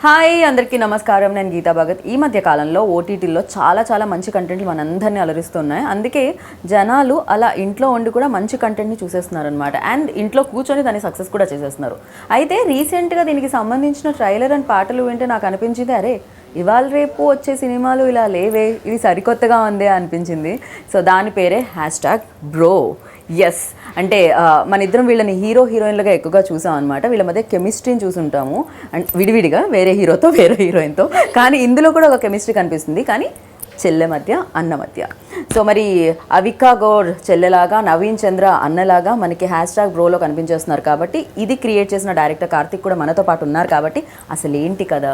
Hi అందరికీ నమస్కారం. నేను గీతా భగత్. ఈ మధ్య కాలంలో ఓటీటీలో చాలా మంచి కంటెంట్లు మనందరినీ అలరిస్తున్నాయి. అందుకే జనాలు అలా ఇంట్లో ఉండి కూడా మంచి కంటెంట్ని చూసేస్తున్నారు అనమాట. అండ్ ఇంట్లో కూర్చొని దాన్ని సక్సెస్ కూడా చేసేస్తున్నారు. అయితే రీసెంట్గా దీనికి సంబంధించిన ట్రైలర్ అండ్ పాటలు వింటే నాకు అనిపించింది, అరే ఇవాళ రేపు వచ్చే సినిమాలు ఇలా లేవే, ఇది సరికొత్తగా ఉందే అనిపించింది. సో దాని పేరే #బ్రో. ఎస్, అంటే మన ఇద్దరం వీళ్ళని హీరోయిన్లుగా ఎక్కువగా చూసాం అనమాట. వీళ్ళ మధ్య కెమిస్ట్రీని చూసుంటాము, అండ్ విడివిడిగా వేరే హీరోతో వేరే హీరోయిన్తో. కానీ ఇందులో కూడా ఒక కెమిస్ట్రీ కనిపిస్తుంది, కానీ చెల్లె మధ్య అన్న మధ్య. సో మరి అవికా గౌడ్ చెల్లెలాగా, నవీన్ చంద్ర అన్నలాగా మనకి #బ్రోలో కనిపించేస్తున్నారు. కాబట్టి ఇది క్రియేట్ చేసిన డైరెక్టర్ కార్తిక్ కూడా మనతో పాటు ఉన్నారు. కాబట్టి అసలు ఏంటి కదా,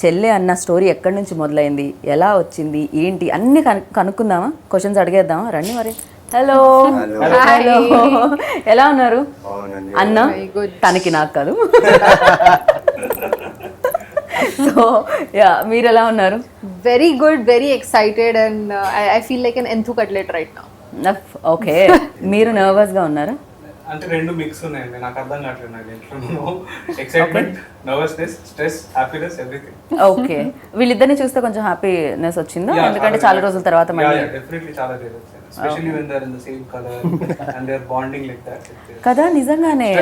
చెల్లె అన్న స్టోరీ ఎక్కడి నుంచి మొదలైంది, ఎలా వచ్చింది, ఏంటి అన్నీ కనుక్కుందామా, క్వశ్చన్స్ అడిగేద్దామా, రండి మరి. హలో హలో, ఎలా ఉన్నారు అన్న? తనకి నాకు కాదు. సో యా, మీరు ఎలా ఉన్నారు? Very good, very excited, and I feel like an enthu cutlet right now. Okay, మీరు నర్వస్గా ఉన్నారా? అంటే రెండు మిక్స్ ఉన్నాయండి, నాకు అర్థం కావట్లేదు. నాకు ఇంట్లో excitement, nervousness, stress, happiness, everything. Okay, వీళ్ళిద్దరిని చూస్తే కొంచెం హ్యాపీనెస్ వచ్చిందా? ఎందుకంటే చాలా రోజుల తర్వాత మళ్ళీ డెఫినెట్లీ చాలా రోజులు, especially when they are in the same color and they are bonding like that. కదా, నిజంగానే.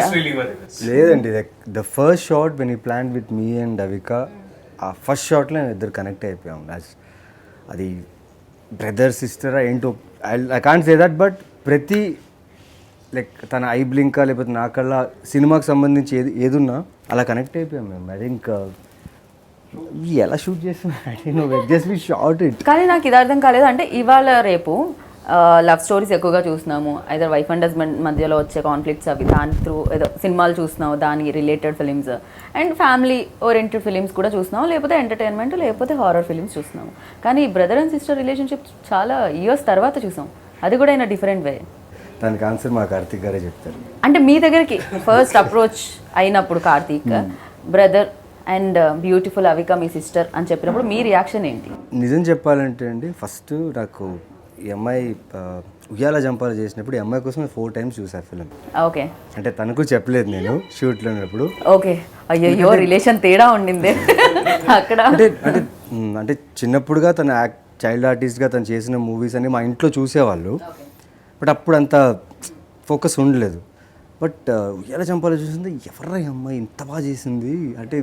లేదండి, the first shot when you plan with me and Avika, ఆ ఫస్ట్ షాట్లో ఇద్దరు కనెక్ట్ అయిపోయాం. అది బ్రదర్ సిస్టర్ ఏంటో I can't say that, but ప్రతి లైక్ తన ఐ బ్లింకా లేకపోతే నా కళ్ళ సినిమాకి సంబంధించి ఏదున్నా అలా కనెక్ట్ అయిపోయాం మేము. ఐ థింక్ ఎలా షూట్ చేస్తున్నాం, షార్ట్ ఇట్. కానీ నాకు ఇది అర్థం కాలేదు. అంటే ఇవాళ రేపు లవ్ స్టోరీస్ ఎక్కువగా చూస్తున్నాము, ఐదర్ వైఫ్ అండ్ హస్బెండ్ మధ్యలో వచ్చే కాన్ఫ్లిక్ట్స్, అవి దాని త్రూ ఏదో సినిమాలు చూస్తున్నాము, దానికి related films and family oriented films కూడా చూస్తున్నాము, లేకపోతే ఎంటర్టైన్మెంట్, లేకపోతే హారర్ ఫిలిమ్స్ చూస్తున్నాము. కానీ బ్రదర్ అండ్ సిస్టర్ రిలేషన్షిప్ చాలా ఇయర్స్ తర్వాత చూసాం, అది కూడా ఇన్ డిఫరెంట్ వే. దానికి ఆన్సర్ మా కార్తీక్ గారే చెప్తారు. అంటే మీ దగ్గరికి ఫస్ట్ అప్రోచ్ అయినప్పుడు Karthik brother and beautiful Avika me sister అని చెప్పినప్పుడు మీ రియాక్షన్ ఏంటి? నిజం చెప్పాలంటే అండి, ఫస్ట్ నాకు ఈ అమ్మాయి ఉయ్యాల జంపాల చేసినప్పుడు ఈ అమ్మాయి కోసం 4 times చూసాను ఫిలిం. ఓకే, అంటే తనకు చెప్పలేదు నేను షూట్లో ఉన్నప్పుడు. ఓకే, అయ్యో రిలేషన్ తేడా ఉండింది అక్కడ. అంటే చిన్నప్పుడుగా తన చైల్డ్ ఆర్టిస్ట్గా తను చేసిన మూవీస్ అన్ని మా ఇంట్లో చూసేవాళ్ళు, బట్ అప్పుడు అంత ఫోకస్ ఉండలేదు. బట్ ఎలా చంపాలో చూసింది, ఎవర్రా ఈ అమ్మాయి ఇంత బాగా చేసింది అంటే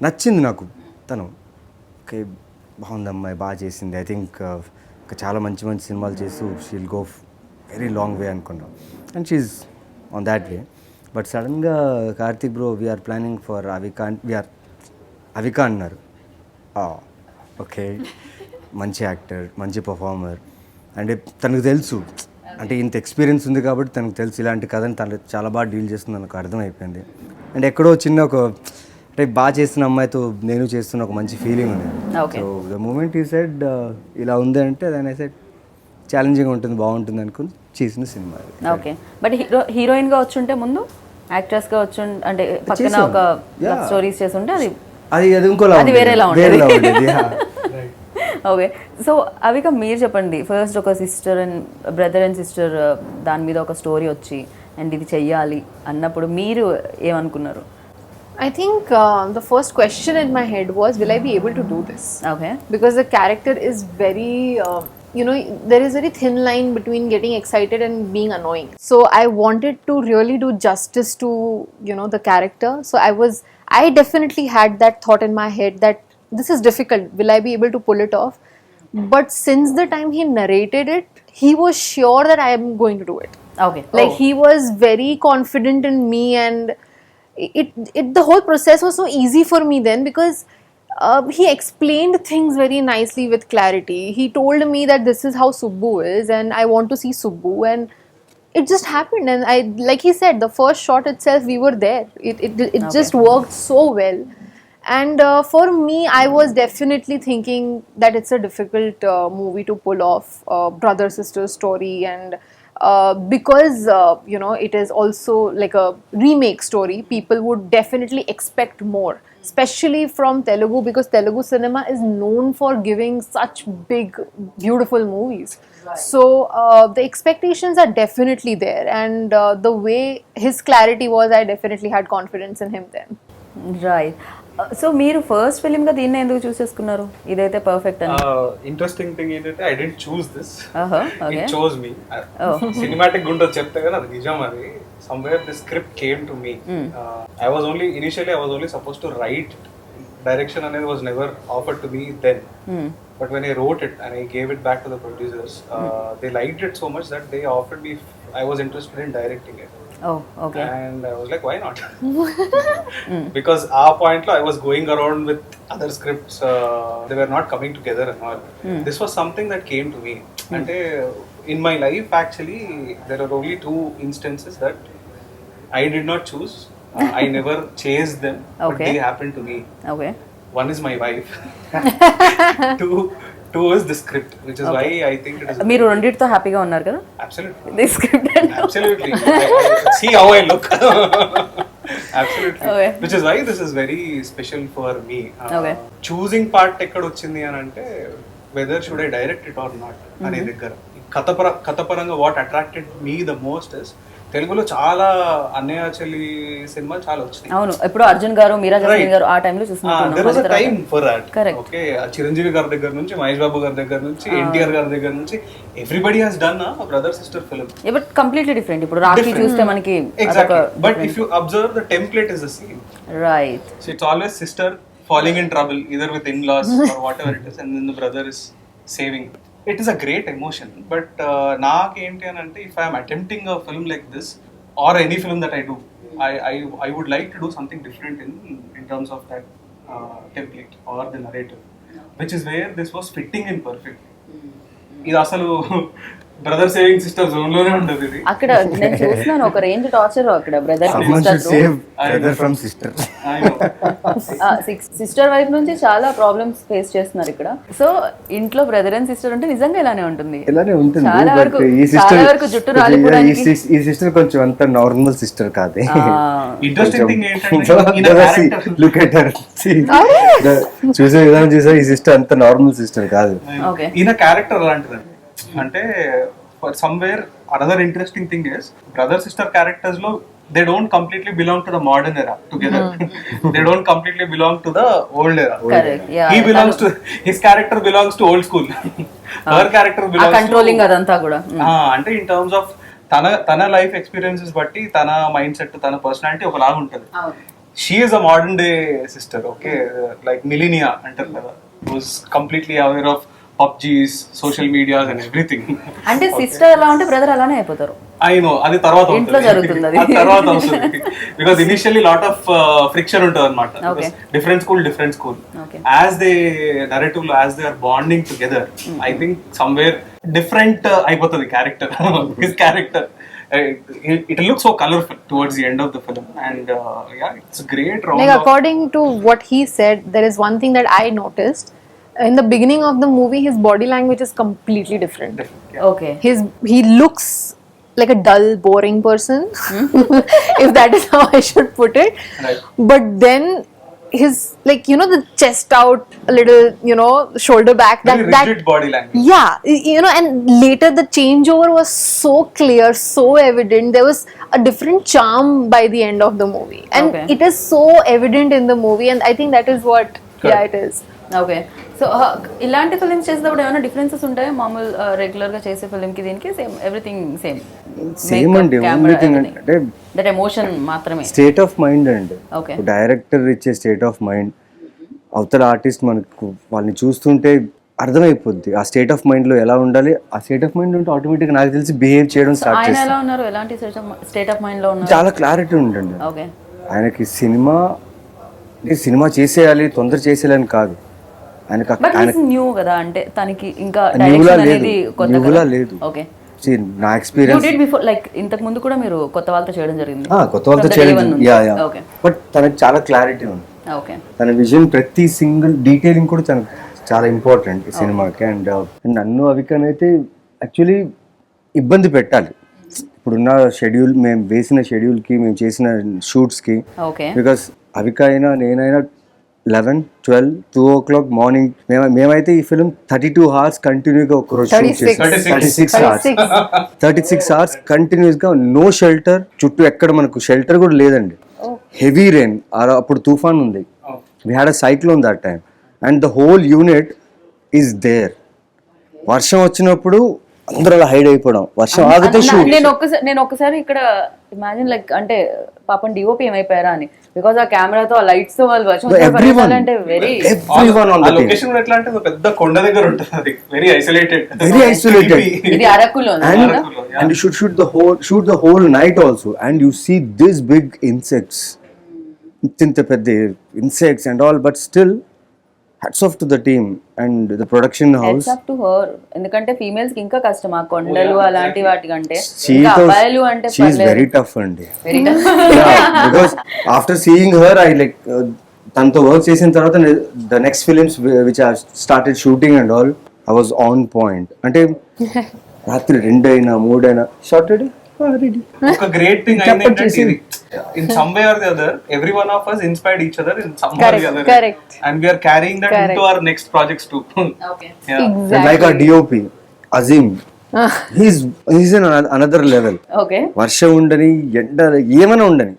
నచ్చింది నాకు తను. ఓకే, బాగుంది అమ్మాయి, బాగా చేసింది. ఐ థింక్ చాలా మంచి సినిమాలు చేస్తూ she'll go very long way అనుకున్నాం, అండ్ షీఈ్ ఆన్ దాట్ వే. బట్ సడన్గా Karthik bro we're planning for Avika అన్నారు. ఓకే, మంచి యాక్టర్, మంచి పర్ఫార్మర్, అంటే తనకు తెలుసు, అంటే ఇంత ఎక్స్పీరియన్స్ ఉంది కాబట్టి తనకు తెలుసు ఇలాంటి కథని తను చాలా బాగా డీల్ చేస్తుంది నాకు అర్థమైపోయింది. అండ్ ఎక్కడో చిన్న ఒక అంటే బాగా చేస్తున్న అమ్మాయితో నేను చేస్తున్న ఒక మంచి ఫీలింగ్ ఉంది. సో ద మూమెంట్ ఈ సెడ్ ఇలా ఉంది అంటే దాని సెడ్ ఛాలెంజింగ్ ఉంటుంది, బాగుంటుంది అనుకుని చేసిన సినిమా. ఓకే, బట్ హీరోయిన్గా వచ్చుంటే ముందు యాక్ట్రెస్గా వచ్చి అంటే పక్కన ఒక స్టోరీస్ చేస్తుంటే అది ఇంకోలా, అది వేరేలా ఉండేది. ఓకే, సో అవిక మీరు చెప్పండి, ఫస్ట్ ఒక బ్రదర్ అండ్ సిస్టర్ దాని మీద ఒక స్టోరీ వచ్చి అండ్ ఇది చెయ్యాలి అన్నప్పుడు మీరు ఏమనుకున్నారు? I think the first question in my head was, will I be able to do this? Okay. Because the character is very, there is very thin line between getting excited and being annoying. So I wanted to really do justice to, the character. So I definitely had that thought in my head that this is difficult. Will I be able to pull it off? But since the time he narrated it, he was sure that I am going to do it. Okay. Like he was very confident in me, and the whole process was so easy for me then, because he explained things very nicely with clarity. He told me that this is how Subbu is and I want to see Subbu, and it just happened. And like he said, the first shot itself, we were there. It just worked so well. And for me, I was definitely thinking that it's a difficult movie to pull off, brother-sister story, and because it is also like a remake story, people would definitely expect more, especially from Telugu, because Telugu cinema is known for giving such big, beautiful movies. So the expectations are definitely there, and the way his clarity was, I definitely had confidence in him then. Right. So మీరు first film గా దీన్ని ఎందుకు choose చేసుకున్నారు ఇదైతే perfect అని? Interesting thing ఏంటంటే I didn't choose this, okay. It chose me. Cinematic గుండో చెప్తే కదా అది నిజం. అది somewhere the script came to me. I was only suppose to write. Direction అనేది was never offered to me then. But when I wrote it and I gave it back to the producers, they liked it so much that they offered me. I was interested in directing it. Oh, okay. And I was like, why not? Because our point lo I was going around with other scripts. They were not coming together and all. This was something that came to me. And in my life, actually, there are only 2 instances that I did not choose. I never chased them, but Okay. they happened to me. Okay. One is my wife. Two is the script, which is why I think it is. మీరు రెండిటితో హ్యాపీగా ఉన్నారు కదా? Absolutely. The script and Absolutely. See how I look. Absolutely. Okay. Which is why this is very special for me. Okay. Choosing part ekkada వచ్చింది అని అంటే whether should I direct it or not అనే దగ్గర కథపరంగా what attracted me the most is తెలుగులో చాలా అన్నయ్య చెల్లి సినిమాలు చాలా వచ్చినాయి. అవును, ఇప్పుడు అర్జున్ గారు, మీరా జాస్మిన్ గారు ఆ టైంలో చూస్తున్నాం. there was a time for that. Correct. Okay, Chiranjeevi గారి దగ్గర నుంచి, మహేష్ బాబు గారి దగ్గర నుంచి, ఎన్టీఆర్ గారి దగ్గర నుంచి everybody has done a brother sister film. But completely different. ఇప్పుడు రాఖీ చూస్తే మనకి Exactly. But if you observe, the template is the same. Right. So it's always sister falling in trouble either with in-laws or whatever it is, and then the brother is saving. It is a great emotion. But naakenti anante, if I am attempting a film like this or any film that I do, I would like to do something different in terms of that template or the narrative, which is where this was fitting in perfectly. ఇది అసలు brother saving sister zone లోనే ఉండదు ఇది. అక్కడ నేను చూస్తున్నాను ఒక range torture అక్కడ brother from sister. Sister wife నుంచి చాలా ప్రాబ్లమ్స్ ఫేస్ చేస్తున్నారు ఇక్కడ. సో ఇంట్లో బ్రదర్ అండ్ సిస్టర్ ఉంటే నిజంగా ఇలానే ఉంటుంది. ఇలానే ఉంటుంది. చాలా వరకు జుట్టు రాలిపోవడానికి ఈ సిస్టర్ కొంచెం అంత నార్మల్ సిస్టర్ కాదే. ఇంట్రెస్టింగ్ థింగ్ ఏంటంటే లుక్ ఎట్ హర్, చూసే విధానం చూసా, ఈ సిస్టర్ అంత నార్మల్ సిస్టర్ కాదు. ఓకే. ఈయన క్యారెక్టర్ అలాంటిదండి. అంటే for somewhere another interesting thing is brother sister characters లో they don't completely belong to the modern era together. They don't completely belong to the old era. Correct. Yeah. He belongs to, his character belongs to old school. Her character belongs controlling అదంతా కూడా. అంటే in terms of తన life experiences బట్టి తన mind set, తన personality ఒకలాగా ఉంటుంది. She is a modern day sister. Okay, like millennia అంటారు కదా, was completely aware of PUBGs, social medias and everything. అంటే సిస్టర్ ఎలా ఉంటే బ్రదర్ అలానే అయిపోతారు. I know, అది తర్వాత ఇంట్లో జరుగుతుంది అది. తర్వాత అవుతుంది. Because initially lot of friction ఉంటుంది అనమాట. Different school as they narrative లో as they are bonding together, I think somewhere different అయిపోతుంది character. His character, it looks so colorful towards the end of the film, and yeah, it's great. Like according to what he said, there is one thing that I noticed. In the beginning of the movie, his body language is completely different. Okay. He looks like a dull, boring person, if that is how I should put it. Right. But then his, like, you know, the chest out a little, you know, shoulder back, very rigid body language. Yeah, you know, and later the changeover was so clear, so evident. There was a different charm by the end of the movie, and it is so evident in the movie, and I think that is what yeah, it is. Okay. So ఇలాంటి films చేసేటప్పుడు ఏమైనా differences ఉంటాయా మామూలు regular గా చేసే film కి దీనికి? Same, everything same అండి. ఓన్లీ థింగ్ అంటే దట్ ఎమోషన్ మాత్రమే, స్టేట్ ఆఫ్ మైండ్ అండి. ఓకే. డైరెక్టర్ ఇచ్చే స్టేట్ ఆఫ్ మైండ్, అవతల ఆర్టిస్ట్ మనకు వాళ్ళని చూస్తుంటే అర్థమైపోద్ది ఆ స్టేట్ ఆఫ్ మైండ్ లో ఎలా ఉండాలి. ఆ స్టేట్ ఆఫ్ మైండ్ లో ఉంటే ఆటోమేటిక్ నాకు తెలిసి బిహేవ్ చేయడం స్టార్ట్ ఆయన చేస్తాను. ఎలా ఉన్నారు, ఎలాంటి స్టేట్ ఆఫ్ మైండ్ లో ఉన్నారు? చాలా క్లారిటీ ఉంటుంది ఓకే. ఆయనకి. సినిమా చేసేయాలి, తొందర చేసేయాలని కాదు ఆయనకి. న్యూ కదా, అంటే తనకి ఇంకా న్యూలా లేదు. ఓకే. నా ఎక్స్పీరియన్స్ బిఫోర్, లైక్ ఇంతకు ముందు కూడా మీరు కొత్త వాళ్ళతో చేయడం జరిగింది. కొత్త వాళ్ళతో చేయడం, బట్ తనకి చాలా క్లారిటీ ఉంది. ఓకే. తన విజన్, ప్రతి సింగిల్ డీటెయిలింగ్ కూడా తనకు చాలా ఇంపార్టెంట్ ఈ సినిమాకి. అండ్ నన్ను అవికనైతే యాక్చువల్లీ ఇబ్బంది పెట్టాలి ఇప్పుడున్న షెడ్యూల్, మేము వేసిన షెడ్యూల్కి, మేము చేసిన షూట్స్కి. బికాస్ అవిక అయినా నేనైనా 11, 12, 2 o'clock మార్నింగ్. మేమైతే ఈ ఫిల్మ్ 32 hours కంటిన్యూగా ఒక రోజు షూట్ చేసాం. 36 hours కంటిన్యూస్ గా, నో షెల్టర్. చుట్టూ ఎక్కడ మనకు షెల్టర్ కూడా లేదండి. హెవీ రెయిన్, అప్పుడు తుఫాన్ ఉంది. We had a cyclone that time and the whole unit is there. వర్షం వచ్చినప్పుడు అందరూ అలా హైడ్ అయిపోవడం, వర్షం ఆగితే షూట్. నేను ఒకసారి ఇక్కడ ఇమాజిన్ లైక్ అంటే పాపం డిఓపి ఏమైపోయారా అని, బికాస్ ఆ కెమెరాతో ఆ లైట్స్ తో వాళ్ళు వర్షం అంటే వెరీ లొకేషన్ కూడా ఎట్లా అంటే పెద్ద కొండ దగ్గర ఉంటుంది, అది వెరీ ఐసోలేటెడ్. ఇది అరకులో and you should shoot the whole night also, and you see this big insects, ఇంత పెద్ద insects and all, but still hats off to the team and the production house. Hats off to her, ఎందుకంటే females కి ఇంకా కష్టం ఆ కొండలు అలాంటి వాటి కంటే. అబ్బాయిలు అంటే she is very tough అండి. Yeah, because after seeing her I like తనతో వర్క్ చేసిన తర్వాత the next films which I started shooting and all, I was on point. అంటే రాత్రి 2 అయినా 3 అయినా షార్ట్ రెడీ. ఒక గ్రేట్ థింగ్ ఏంటంటే ఇది in some way or the other every one of us inspired each other in some way or the other. Correct. And we are carrying that into our next projects too. Okay. Yeah. Exactly. And like our DOP Azim, he's in another level. Okay. వర్షం ఉండని ఎండ ఏమైనా ఉండని,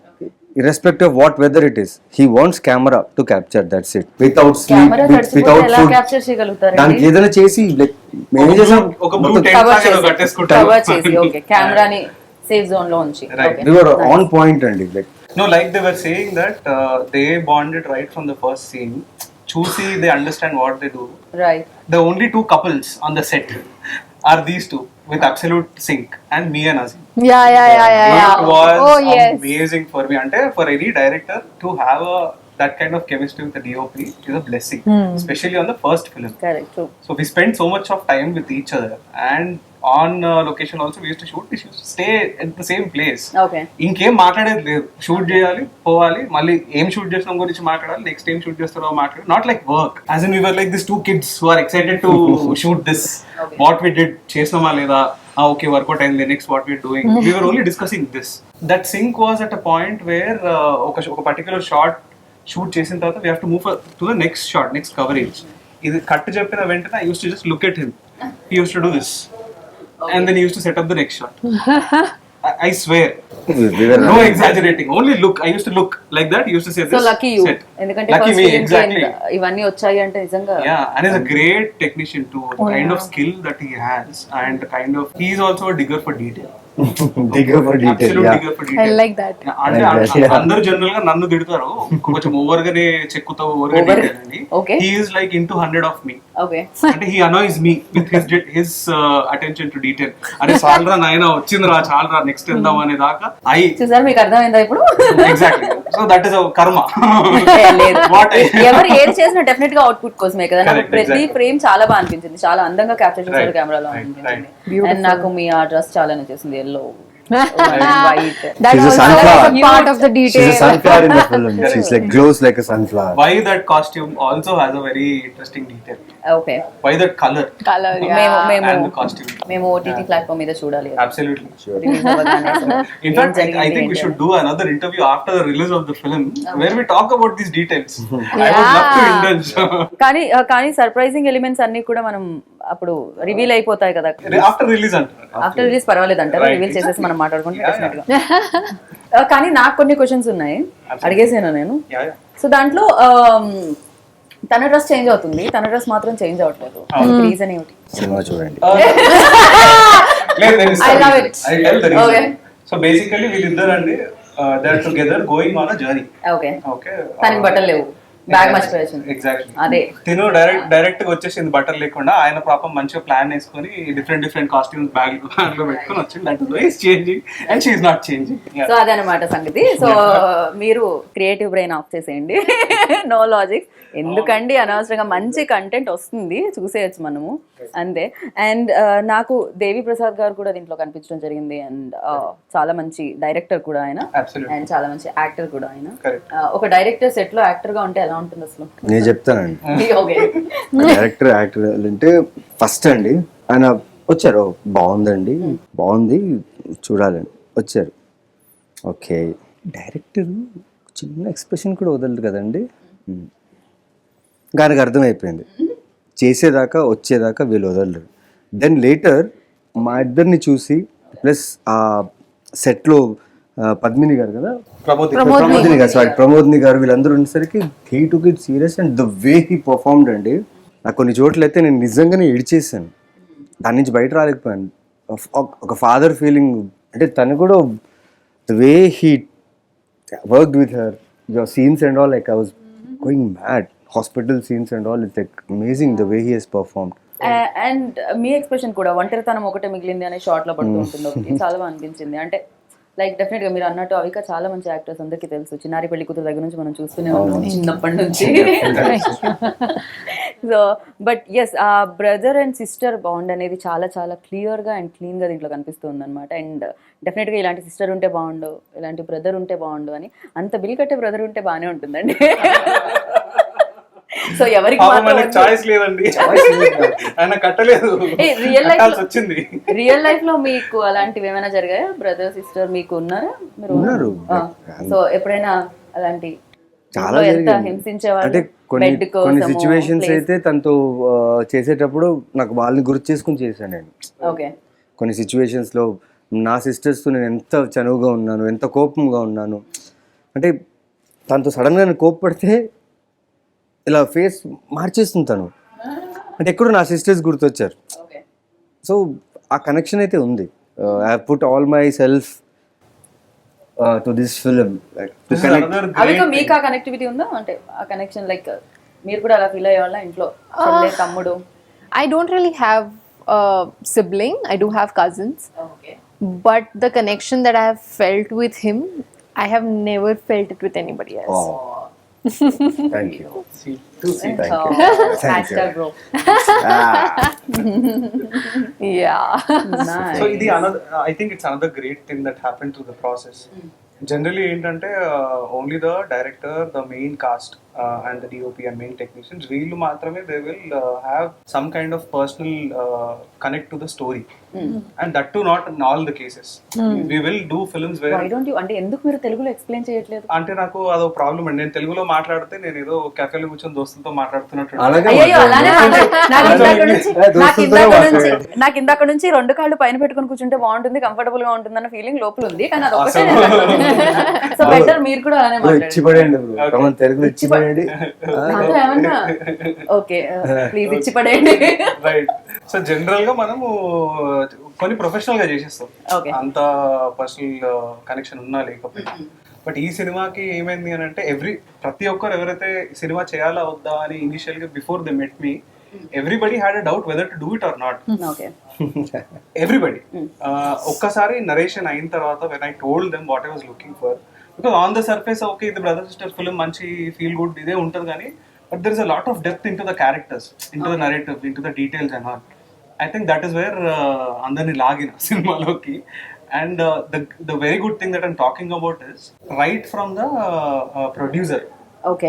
irrespective of what weather it is, he wants camera to capture, that's it, without sleep, camera without ఎలా food. Capture చేయగలుగుతారు దానికి ఏదైనా చేసి like మేమే చేసాం, ఒక బ్లూ టెంట్ లాగా ఏదో కట్టేసుకుంటారు. కవర్ చేసి ఓకే కెమెరాని సేఫ్ జోన్ లో ఉంచి. Right. we were on point అండి. like No, like they were saying that they bonded right from the first scene. Choosy, they understand what they do. Right. The only two couples on the set are these two with absolute sync, and me and Azim. Yeah. It was Oh, yes. amazing for me. And for any director to have that kind of chemistry with the DOP is a blessing, especially on the first film. Correct. True. So we spent so much of time with each other, and on location also we used to shoot. We used to stay at the same place. Okay. ఇంకేం మాట్లాడేది లేదు, shoot చేయాలి, పోవాలి, మళ్ళీ ఏం shoot చేస్తున్నాం గురించి మాట్లాడాలి, నెక్స్ట్ ఏం షూట్ చేస్తున్నారో మాట్లాడాలి. Not like work, as in we were like this 2 kids who are excited to shoot this. What we did, చేసినామా లేదా, ఓకే వర్కౌట్ అయింది, next what we are doing, we were only discussing this. That sync was at a point where ఒక particular shot shoot చేసిన తర్వాత we have to move to the next shot, next coverage. ఇది cut చెప్పిన వెంటనే I used to just look at him, he used to do this. Okay. And then he used to set up the next shot. I swear, we were no exaggerating, only look. I used to look like that, he used to say this. So lucky you, set. ఎందుకంటే Lucky first me, film exactly. ఇవన్నీ వచ్చాయి అంటే నిజంగా. Yeah, and he's a great technician too. The kind of skill that he has, and the kind of, he is also a digger for detail. digger for detail. Absolute Yeah. digger for detail. I like that. అంటే Like that, yeah. అందరూ general గా నన్ను తిడతారు, కొంచెం over గానే చెక్కుతావు, over గా Over. Detail అని. Okay. He is like into 100 of me. Okay. అంటే he annoys me with his attention to detail. అరే చాలరా నాయన, వచ్చిందిరా చాలరా, నెక్స్ట్ వెళ్దాం అనే దాకా చూసారు, మీకు అర్థమైందా ఇప్పుడు? ఎగ్జాక్ట్లీ. సో దట్ ఇస్ కర్మ. లేదు. వాట్ ఎవరు ఏది చేసినా డెఫినెట్ గా అవుట్పుట్ కోసమే కదా. నాకు Correct, ప్రతి exactly. ఫ్రేమ్ చాలా బాగా అనిపించింది, చాలా అందంగా క్యాప్చర్ చేశారు Right, కెమెరాలో right, అనిపించింది. అండ్ నాకు మీ ఆ డ్రెస్ చాలా నచ్చేసింది, yellow white. That She's a also sunflower. was a part of the She's detail. a sunflower in the film. She's like glows like a sunflower. Why that costume also has a very interesting detail. Okay. Why that color Color, మేము yeah. మేము and the costume. మేము OTT platform మీద చూడాలి. Absolutely. Release అవ్వగానే అసలు In ఏం fact, I జరిగింది think we ఏంటి should అని. do another interview after the release of the film where we talk about these details. I would love to indulge. కానీ సర్ప్రైజింగ్ ఎలిమెంట్స్ అన్ని కూడా మనం అప్పుడు రివీల్ అయిపోతాయి కదా. After release అంటారు. ఆఫ్టర్ రిలీజ్ పర్వాలేదు అంటారు, Right. రివీల్ చేసేసి మనం మాట్లాడుకుంటే Yeah, డెఫినెట్ గా. కానీ నాకు కొన్ని క్వశ్చన్స్ ఉన్నాయి, అడిగేసాను నేను. Yeah, yeah. సో దాంట్లో తన డ్రెస్ చేంజ్ అవుతుంది, తన డ్రెస్ మాత్రం చేంజ్ అవ్వట్లేదు. రీజన్ ఏమిటి? సినిమా చూడండి. లేదు, there is I love some it. reason. I'll tell the reason. Okay. So basically వీళ్ళిద్దరు అండి, they are together going on a journey. Okay. Okay. తనకి బట్టలు లేవు, బ్యాగ్ మర్చిపోయాల్సింది. ఎగ్జాక్ట్లీ. అదే తిను డైరెక్ట్ గా వచ్చేసింది బట్టలు లేకుండా, ఆయన పాపం మంచిగా ప్లాన్ వేసుకొని డిఫరెంట్ కాస్ట్యూమ్స్ బ్యాగ్ లో పెట్టుకొని వచ్చింది. That is why is changing and she is not changing. So అదనమాట సంగతి. సో మీరు క్రియేటివ్ బ్రెయిన్ ఆఫ్ చేసేయండి, నో లాజిక్. ఎందుకండి అనవసరంగా మంచి కంటెంట్ వస్తుంది, చూసేయచ్చు మనము అంతే. అండ్ నాకు దేవి ప్రసాద్ గారు కూడా దీంట్లో కనిపించడం జరిగింది. అండ్ చాలా మంచి డైరెక్టర్ కూడా ఆయన, అండ్ చాలా మంచి యాక్టర్ కూడా ఆయన. ఒక డైరెక్టర్ సెట్ లో యాక్టర్ గా ఉంటే ఎలా ఉంటుంది అసలు? నేను చెప్తానండి. ఓకే. డైరెక్టర్ యాక్టర్ అంటే ఫస్ట్ అండి ఆయన వచ్చారు, బాగుందండి, బాగుంది, చూడాలండి, వచ్చారు. ఓకే, డైరెక్టర్ చిన్న ఎక్స్ప్రెషన్ కూడా వదలరు కదండి. ఆయనకు అర్థమైపోయింది, చేసేదాకా వచ్చేదాకా వీళ్ళు వదలరు. దెన్ లేటర్ మా ఇద్దరిని చూసి ప్లస్ ఆ సెట్లో పద్మిని గారు కదా, ప్రమోద్ ప్రమోదిని గారు, సారీ ప్రమోదిని గారు, వీళ్ళందరూ ఉండేసరికి he took it serious and the way he performed అండి. నాకు కొన్ని చోట్ల అయితే నేను నిజంగానే ఏడ్చేసాను, దాని నుంచి బయట రాలేకపోయాను. ఒక ఫాదర్ ఫీలింగ్ అంటే తను కూడా the way he worked with her, your scenes and all, like I was going mad. Hospital scenes and all, it's like amazing the way he he's performed. And మీ ఎక్స్ప్రెషన్ కూడా ఒంటరితనం ఒకటే మిగిలింది అనే short లో పడుతూ ఉంటుంది ఒకటి, చాలా బాగా అనిపించింది. అంటే లైక్ డెఫినెట్ గా మీరు అన్నట్టు అవిక చాలా మంచి యాక్టర్స్, అందరికీ తెలుసు. చిన్నారి పెళ్లి కూతురు దగ్గర నుంచి మనం చూస్తూనే ఉన్నాం చిన్నప్పటి నుంచి. సో బట్ ఎస్, ఆ బ్రదర్ అండ్ సిస్టర్ బాండ్ అనేది చాలా చాలా క్లియర్ గా అండ్ క్లీన్ గా దీంట్లో కనిపిస్తుంది అనమాట. అండ్ డెఫినెట్ గా ఇలాంటి సిస్టర్ ఉంటే బాగుండు, ఇలాంటి బ్రదర్ ఉంటే బాగుండు అని. అంత బిల్ కట్టే బ్రదర్ ఉంటే బాగానే ఉంటుందండి. సో ఎవరికి చాయిస్ లేదండి, ఆయన కట్టలేదు, వచ్చింది. రియల్ లైఫ్ లో మీకు అలాంటివి ఏమైనా జరిగాయా? బ్రదర్ సిస్టర్ మీకు ఉన్నారా? మీరు ఉన్నారు. సో ఎప్పుడైనా అలాంటి చాలా అంటే కొన్ని సిచ్యువేషన్స్ అయితే తనతో చేసేటప్పుడు నాకు వాళ్ళని గుర్తు చేసుకుని చేశాను నేను. ఓకే. కొన్ని సిచ్యువేషన్స్ లో నా సిస్టర్స్తో నేను ఎంత చనువుగా ఉన్నాను, ఎంత కోపంగా ఉన్నాను అంటే, తనతో సడన్ గా నేను కోప్పడితే ఇలా ఫేస్ మార్చేస్తుంది తను. అంటే ఎక్కడో నా సిస్టర్స్ గుర్తొచ్చారు. సో ఆ కనెక్షన్ అయితే ఉంది. I put all my self to this film. Avika మీకు ఆ కనెక్టివిటీ ఉందా? అంటే ఆ కనెక్షన్ లైక్ మీరు కూడా అలా ఫీల్ అయ్యేవాళ్ళ ఇంట్లో? తమ్ముడు? I don't really have a sibling. I do have cousins. Okay. But the connection that I have felt with him, I have never felt it with anybody else. Oh. Thank you. Thank you. Hashtag bro. Yeah. Nice. So ఇది I think it's another great thing that happened through the process. Generally ఏంటంటే only the director, the main cast and the DOP and main technicians, వీళ్ళు మాత్రమే they will have some kind of personal connect to the story, and that too not in all the cases. We will do films where Why don't you, అంటే ఎందుకు మీరు తెలుగులో explain చేయట్లేదు? అంటే నాకు అదో ప్రాబ్లం అండి. నేను తెలుగులో మాట్లాడితే నేను ఏదో కెఫేలో కూర్చొని దోస్తులతో మాట్లాడుతున్నట్టు. అయ్యో అలానే నాకు ఇందాక నుంచి రెండు కాళ్ళు పైన పెట్టుకుని కూర్చుంటే బాగుంటుంది, కంఫర్టబుల్ గా ఉంటుంది అన్న ఫీలింగ్ లోపల ఉంది. కానీ అది ఒకటే. సో బెటర్ మీరు కూడా అలానే మాట్లాడండి, తెలుగులో ఇచ్చి పడేయండి. ఏమన్నా ఓకే ప్లీజ్ ఇచ్చి పడేయండి. రైట్. సో జనరల్ గా మనము కొన్ని ప్రొఫెషనల్ గా చేసేస్తాం, అంత పర్సనల్ కనెక్షన్ ఉన్నా లేకపోయినా. బట్ ఈ సినిమాకి ఏమైంది అని అంటే, ప్రతి ఒక్కరు ఎవరైతే సినిమా చేయాలా వద్దా అని ఇనిషియల్ గా before they met me, everybody had a doubt whether to do it or not. Everybody. ఒక్కసారి నరేషన్ అయిన తర్వాత when I told them what I was looking for, because on the surface okay ఇది brother sister film, మంచి feel good ఇదే ఉంటుంది కానీ, but there is a lot of depth in to the characters, in to the narrative, in to the details and all. I think that is where అందరినీ లాగిన సినిమాలోకి. And the very good thing that I'm talking about is right from the producer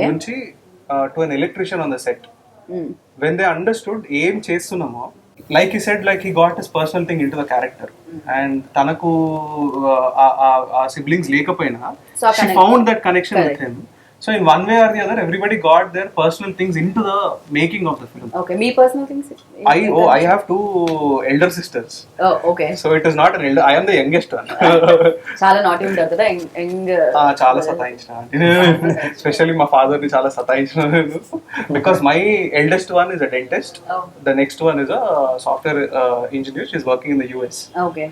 nunchi to an electrician on the set, when they understood aim chestunnamo, like he said, like he got his personal thing into the character, and tanaku siblings lekapoina, she found that connection with him. So in one way or the other, everybody got their personal things into the making of the film. Okay, me personal things? I have two elder sisters. Oh, okay. So it is not an elder. I am the youngest one. Chala naughty untaru kada young. Chala satayinchina. Especially my father ni chala satayinchina because my eldest one is a dentist. Oh. The next one is a software engineer. She is working in the US. Okay.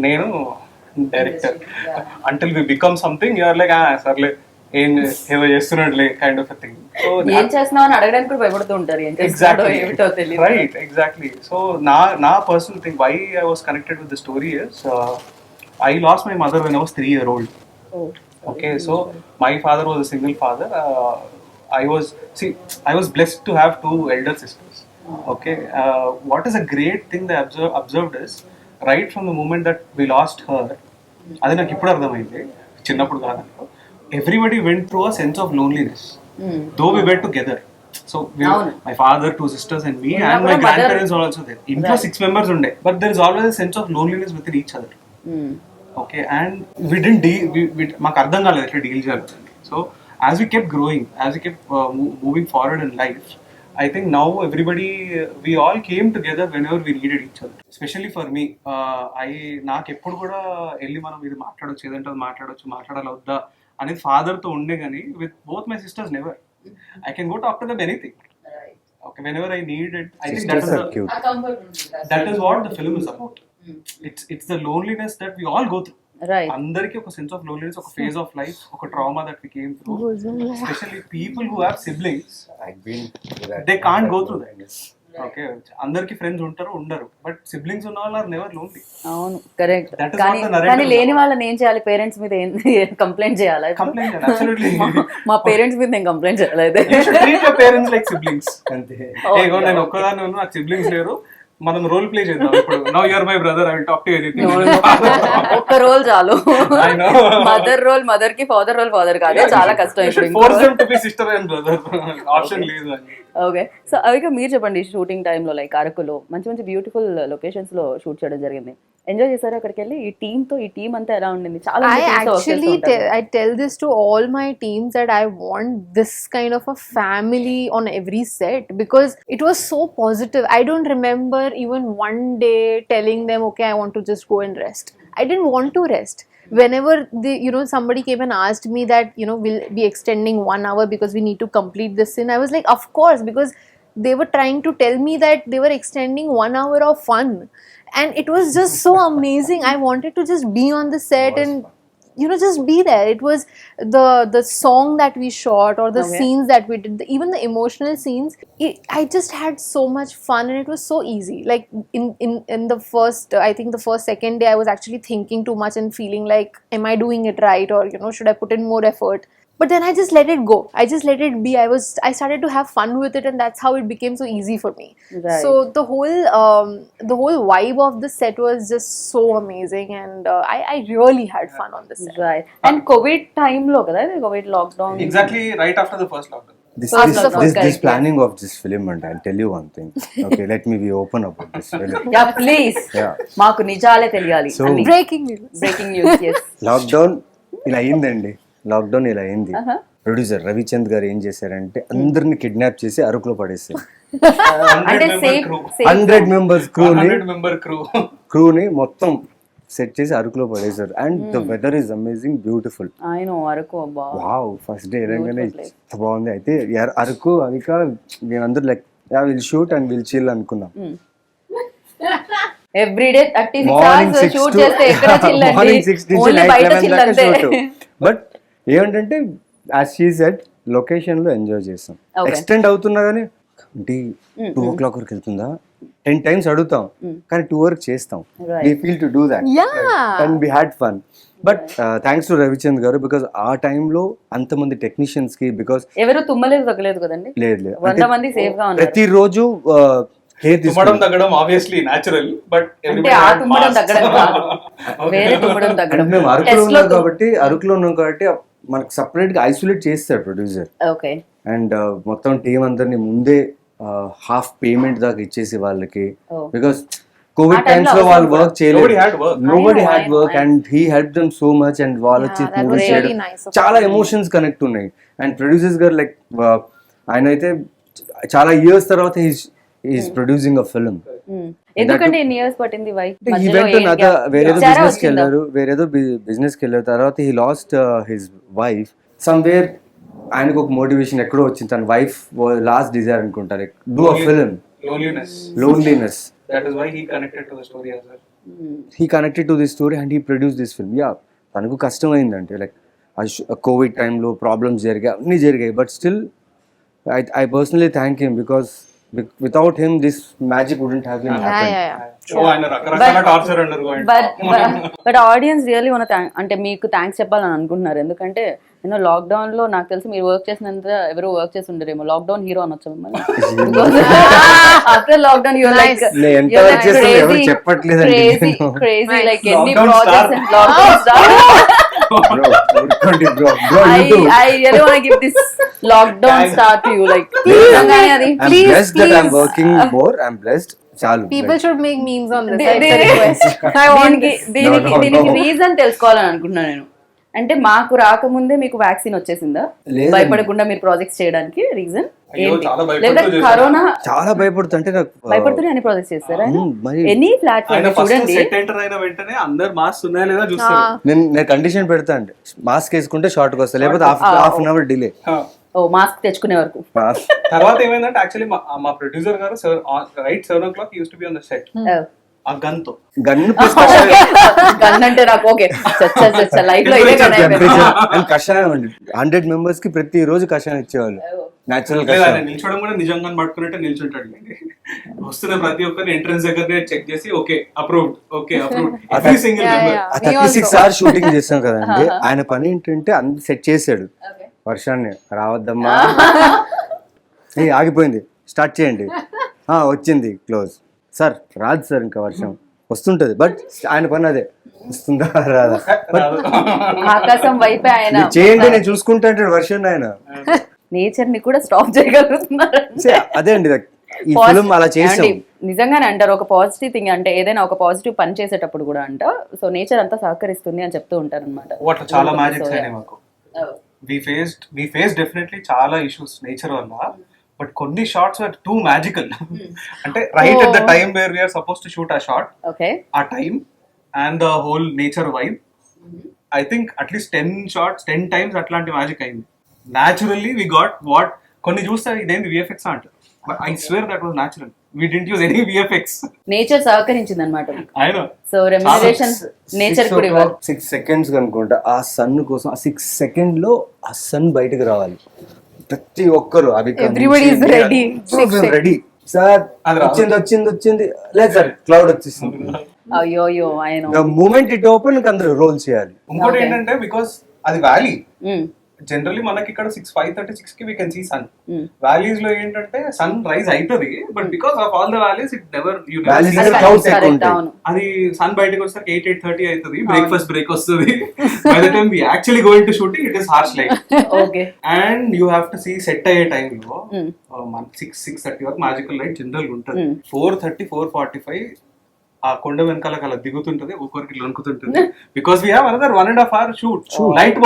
Nenu director. Until we become something, you are like sarle ఏదో చేస్తున్నట్లే kind of thing. So ఏం చేస్తున్నావు అని అడగడానికి కూడా భయపడుతూ ఉంటారు. Right, exactly. So నా personal thing why I was connected with the story is, I lost my mother when I was 3 years old. Okay, so my father was a single father. I was blessed to have 2 elder sisters. Okay, what is a great thing that I observed is, right from the moment that we lost her, అది నాకు ఇప్పుడు అర్థమైంది, చిన్నప్పుడు కాదంలో, everybody went through a sense of loneliness, though we were together. So my father, 2 sisters and me, and my grandparents were also there. Intlo 6 members unde, but there is always a sense of loneliness within each other. Okay, and we didn't deal, maku ardham kaledu etla deal cheyalani. So as we kept growing, as we kept moving forward in life, I think now everybody, we all came together whenever we needed each other. Especially for me, నాకు ఎప్పుడు కూడా వెళ్ళి మనం ఇది మాట్లాడొచ్చు, ఏదంటే అది మాట్లాడాలి వద్దా అనేది ఫాదర్తో ఉండే కానీ with both my sisters never. I can go talk to them anything. Okay, whenever I need it. I think that is what the film is about. It's the loneliness that we all go through. Right. అందరికి ఒక sense of loneliness, ఒక phase of life, ఒక trauma that we came through. Especially people who have siblings, they can't go through that. Okay, అందరికి friends ఉంటారు, ఉండరు, but siblings ఉన్న వాళ్ళు are never lonely. అవును, కరెక్ట్. కానీ లేని వాళ్ళని ఏం చేయాలి? పేరెంట్స్ మీద కంప్లైంట్ చేయాలి? అబ్సల్యూట్లీ. మా పేరెంట్స్ మీద నేను కంప్లైంట్ చేయాలి. అయితే treat your parents like siblings. అంతే. ఏగో నేను ఒక్కదాన్ని ఉన్నా, నాకు సిబ్లింగ్స్ లేరు, మనం రోల్ ప్లే చేద్దాం ఇప్పుడు. Now you are my brother, I will talk to you anything. ఒక్క రోల్ చాలు. మదర్ రోల్ మదర్ కి, ఫాదర్ రోల్ ఫాదర్ కాదు, చాలా కష్టం ఇప్పుడు. Force them to be sister and brother, option లేదు అని. ఓకే, సో అవిక మీరు చెప్పండి, షూటింగ్ టైంలో లైక్ అరకులో మంచి మంచి బ్యూటిఫుల్ లొకేషన్స్ లో షూట్ చేయడం జరిగింది. ఎంజాయ్ చేశారు అక్కడికి వెళ్ళి? ఈ టీమ్ అంతా ఎలా ఉండింది? చాలా I tell this to all my teams that I want this kind of a family on every set because it was so positive. I don't remember even one day telling them, okay, I want to just go and rest. I didn't want to rest. Whenever somebody came and asked me that, we'll be extending 1 hour because we need to complete this scene, I was like, of course, because they were trying to tell me that they were extending 1 hour of fun. And it was just so amazing. I wanted to just be on the set and just be there. It was the song that we shot or the scenes that we did, even the emotional scenes. I just had so much fun and it was so easy. Like in the first, I think the first second day, I was actually thinking too much and feeling like, am I doing it right, or should I put in more effort? But then I just let it go. I just let it be. I started to have fun with it, and that's how it became so easy for me. Right. So the whole vibe of the set was just so amazing, and I really had fun on the set. Right. And COVID time lo kada, COVID lockdown. Exactly right after the first lockdown. This planning of this film, and I'll tell you one thing. Okay, let me be open about this film. Yeah, please. Yeah. మాకు నిజాలే తెలియాలి. So, breaking news. Yes. Lockdown ఇలా అయిందండి. Lockdown ఇలా అయింది. Producer Ravichand గారు ఏం చేశారంటే అందరిని కిడ్నాప్ చేసి అరకులో పడేశారు. అంటే 100 మెంబర్స్ క్రూ క్రూని మొత్తం సెట్ చేసి అరకులో పడేశారు. And the weather is amazing, beautiful. Araku wow, first day వెళ్ళగానే ఎంత బాగుంది. అయితే అరకు అవిక మేమందరూ like will shoot and will chill అనుకున్నాం. ఎవ్రీడే 36 hours షూట్ చేస్తే ఎక్కడ చిల్ అండి? మార్నింగ్ 6 నుంచి నైట్ 11 దాకా షూట్. బట్ ఏమంటే యాజ్ షీ సెడ్, లొకేషన్ లో ఎంజాయ్ చేస్తాం. ఎక్స్టెండ్ అవుతున్నా కానీ 2 o'clock వరకు వెళ్తుందా 10 times అడుగుతాం, కానీ 2 వరకు చేస్తాం. we feel to do that. And we had fun. But thanks to Ravichand గారు, బికాస్ ఆ టైంలో అంతమంది టెక్నీషియన్స్ కి, బికాస్ ఎవరు తుమ్మలేదు తగ్గలేదు కదండి. లేదు 100 మంది సేఫ్ గా ఉన్నారు. ప్రతిరోజు తుమ్మడం తగ్గడం ఆబ్వియస్లీ న్యాచురల్, బట్ అంటే ఆ తుమ్మడం తగ్గడం కాదు, వేరే తుమ్మడం తగ్గడం. మేము అరకులో ఉన్నాం కాబట్టి మనకు సపరేట్ గా ఐసోలేట్ చేస్తాడు ప్రొడ్యూసర్. ఓకే. అండ్ మొత్తం టీం అందరినీ ముందే హాఫ్ పేమెంట్ దాకా ఇచ్చేసి వాళ్ళకి, బికాస్ కోవిడ్ టైమ్స్ లో వాళ్ళు వర్క్ చేయలేదు. Nobody had work and he help them so much. And వాళ్ళు వచ్చి మూవీ చేయడం చాలా ఎమోషన్స్ కనెక్ట్ ఉన్నాయి. అండ్ ప్రొడ్యూసర్స్ గారు లైక్ ఆయన అయితే చాలా ఇయర్స్ తర్వాత ఈస్ ప్రొడ్యూసింగ్ అ ఫిల్మ్. ఎందుకంటే ఎన్ని ఇయర్స్ పట్టింది? వేరేదో బిజినెస్ కి వెళ్ళారు. తర్వాత he lost his wife somewhere. ఆయనకు ఒక మోటివేషన్ ఎక్కడో వచ్చింది, తన వైఫ్ లాస్ట్ డిజైర్ అనుకుంటారు, do a film. Loneliness. That is why he connected to the story as well. He connected to this story and he produced this film. Yeah, తనకు కష్టమైందంటే like Covid టైంలో problems అన్నీ జరిగాయి, but still I personally thank him because without him this magic wouldn't have been happened. But audience really అంటే మీకు thanks చెప్పాలని అనుకుంటున్నారు. ఎందుకంటే lockdown లో నాకు తెలిసి మీరు వర్క్ చేసినంత ఎవరు వర్క్ చేసి ఉండరేమో. లాక్డౌన్ హీరో అనొచ్చు మిమ్మల్ని. After lockdown you're like crazy like ఎన్ని projects I really want to give this lockdown star to you. Like, please. I'm working more. I'm blessed. People should make memes on this. I request. దీనికి reason తెలుసుకోవాలని అనుకుంటున్నాను నేను. అంటే మాకు రాకముందే మీకు vaccine వచ్చేసిందా? లేదండి. భయపడకుండా మీరు ప్రాజెక్ట్స్ చేయడానికి రీజన్ అయ్యో, చాలా భయపడుతూ లేకపోతే చేశాను. కరోనా చాలా భయపడుతుంటే నాకు భయపడుతూనే అన్ని ప్రాజెక్ట్స్ చేస్తారా? మరి ఎనీ ఆయన ప్లాట్ఫామ్ ఫస్ట్ చూడండి. సెట్ ఎంటర్ అయిన వెంటనే అందరు మాస్క్ ఉన్నాయా లేదా చూస్తారు. నేను కండిషన్ పెడతా అండి, మాస్క్ వేసుకుంటే షార్ట్కి వస్తా, లేకపోతే హాఫ్ అన్ అవర్ డిలే. ఓ మాస్క్ తెచ్చుకునే వరకు. తర్వాత ఏమైందంటే యాక్చువల్లీ మా ప్రొడ్యూసర్ గారు right 7 o'clock use to be on the set ఆ గన్ తో. గన్ను గన్ అంటే నాకు ఓకే లైఫ్ లో ఇదే కదా. కషాయం అండి, 100 members కి ప్రతి రోజు కషాయం ఇచ్చేవాళ్ళు, నేచురల్ లేదా కషాయం. ఆయన నిల్చోవడం కూడా నిజంగా పట్టుకున్నట్టే నిల్చుంటాడు. వస్తున్న ప్రతి ఒక్కరిని ఎంట్రన్స్ దగ్గర చెక్ చేసి okay approved, okay approved every single member. 36 hours shooting చేస్తాం కదండి, ఆయన పని ఏంటంటే అన్ని సెట్ చేసాడు. వర్షాన్ని రావద్దమ్మా, ఆగిపోయింది, స్టార్ట్ చేయండి, వచ్చింది క్లోజ్, సార్ రాదు సార్ ఇంకా వర్షం వస్తుంటది, బట్ ఆయన పని అదే, వస్తుందా రాదా ఆకాశం వైపే ఆయన మీరు చేయండి నేను చూసుకుంటా అంటాడు వర్షం ఆయన. నేచర్ ని కూడా స్టాప్ చేయగలుగుతున్నారు. అదే అండి ఈ ఫిల్మ్ అలా చేసాం. ఏమండి, నిజంగానే అంటారు ఒక పాజిటివ్ థింగ్ అంటే ఏదైనా ఒక పాజిటివ్ పని చేసేటప్పుడు కూడా అంట సో నేచర్ అంతా సహకరిస్తుంది అని చెప్తూ ఉంటారు అనమాట. వాట్ చాలా మ్యాజిక్స్ అయినాయి మాకు. we faced definitely చాలా ఇష్యూస్ నేచర్ వల్ల, బట్ కొన్ని షార్ట్స్ ఆర్ టూ మ్యాజికల్. అంటే right at the time where we are supposed to shoot ఆ షార్ట్, ఓకే ఆ time and the whole nature vibe, I think at least 10 shots 10 times అట్లాంటి magic అయింది. Naturally we got what కొన్ని చూస్తే ఇదేంటి VFX అంటారు, but I swear that was natural. We didn't use any VFX. Nature సహకరించింది అనమాట. I know. So remunerations nature కూడా ఇవ్వాలి. 6 seconds అనుకుంటా ఆ సన్ కోసం, ఆ 6 seconds లో ఆ సన్ బయటకు రావాలి. ప్రతి ఒక్కరు Everybody is ready. Ready sir, వచ్చింది లేదు సార్ క్లౌడ్ వచ్చేసింది, అయ్యో ఆయన మూమెంట్ ఇట్ ఓపెన్ అందరూ రోల్ చేయాలి. ఇంకోటి ఏంటంటే బికాస్ అది వ్యాలీ, జనరల్లీ మనకి ఇక్కడ 5:36 కి we can see sun. Valleys లో ఏంటంటే సన్ రైజ్ అవుతుంది, but because of all the valleys it never you అది సన్ బయటకు వచ్చేసరికి 8:30 అవుతుంది, బ్రేక్ఫాస్ట్ బ్రేక్ వస్తుంది. By the time we actually going to shooting it is harsh light. Okay and you have to see set అయ్యే టైంలో 6:30 వరకు magical light general ఉంటుంది. 4:30 4:45 ఆ కొండ వెనకాల అలా దిగుతుంటది, ఒక్కొక్కరికి లొనుకుతుంటది. Because we have another 1.5 hour shoot. Light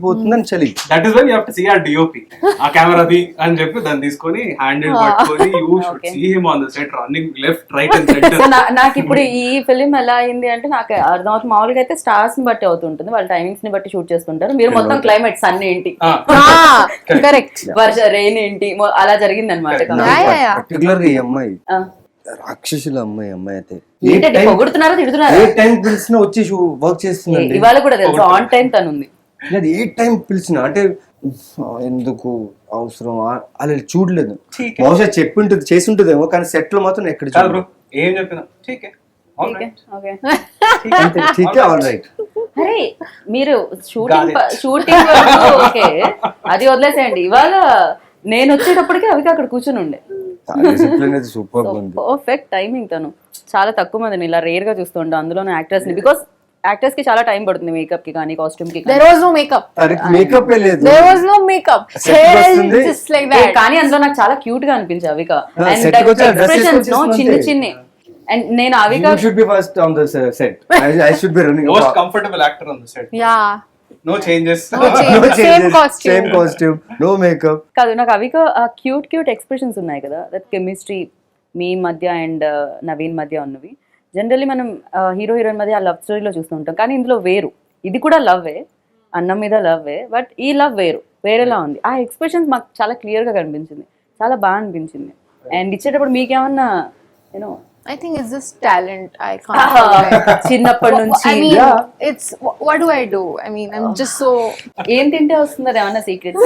పోతుంది అని చలి. That is when you have to see ఆ డిఓపి, ఆ కెమెరాది అని చెప్పి దాన్ని తీసుకొని హ్యాండిల్ పట్టుకొని you should see him on the set running left right and centre. నాకు ఇప్పుడు ఈ ఫిలిం ఎలా అయింది అంటే నాకు అర్థం అవుతుంది. మామూలుగా అయితే స్టార్స్ ని బట్టి అవుతుంటుంది, వాళ్ళ టైమింగ్స్ ని బట్టి షూట్ చేస్తుంటారు. మీరు మొత్తం క్లైమేట్ సన్ ఏంటి, కరెక్ట్, రెయిన్ ఏంటి అలా జరిగింది అనమాట. పర్టికులర్ గా ఈ అమ్మాయి రాక్షసుల అమ్మాయి అయితే పొగుడుతున్నారా తిడుతున్నారా? ఏ టైం పిలిచినా వచ్చి వర్క్ చేస్తుందండి. ఇవాళ కూడా తెలుసు ఆన్ టైం తను ఉంది. లేదు ఏ టైం పిలిచినా అంటే ఎందుకు అవసరం అలా చూడలేదు. బహుశా చెప్పింటుంది చేసి ఉంటుందేమో, కానీ సెట్ లో మాత్రం ఎక్కడ చూడరు. ఏం చెప్పినా ఆల్ రైట్. అరే మీరు షూటింగ్ ఓకే అది వదిలేసేయండి. ఇవాళ నేను వచ్చేటప్పటికి అవికి అక్కడ కూర్చొని ఉండే. Perfect timing. తను చాలా తక్కువ మందిని ఇలా రేర్ గా చూస్తుంటాం, అందులోనే యాక్టర్స్ ని. బికాస్ యాక్టర్స్ కి చాలా టైం పడుతుంది మేకప్ కి కానీ కాస్ట్యూమ్ కి. there was no makeup, makeup లేదు, there was no makeup, just like that. కానీ అందులో నాకు చాలా క్యూట్ గా అనిపించింది అవిక. అండ్ ఎక్స్ప్రెషన్స్ నో చిన్ని అండ్ నేను Avika you should be first on the set. I should be running most comfortable actor on the set. Yeah, no changes, same costume, no makeup. కాదు, నాకు అవిక క్యూట్ ఎక్స్ప్రెషన్స్ ఉన్నాయి కదా, that chemistry మీ మధ్య and Naveen మధ్య ఉన్నవి. Generally మనం hero heroine మధ్య ఆ లవ్ స్టోరీలో చూస్తూ ఉంటాం, కానీ ఇందులో వేరు. ఇది కూడా లవ్వే, అన్నం మీద లవ్వే, బట్ ఈ లవ్ వేరేలా ఉంది. ఆ ఎక్స్ప్రెషన్స్ మాకు చాలా క్లియర్గా కనిపించింది, చాలా బాగా అనిపించింది. అండ్ ఇచ్చేటప్పుడు మీకేమన్నా you know I think it's just talent. I can't. చిన్నప్పటి నుంచి I mean, it's what do I do? I mean, I'm just so. ఏం తింటే వస్తుంది ఏమన్నా secrets?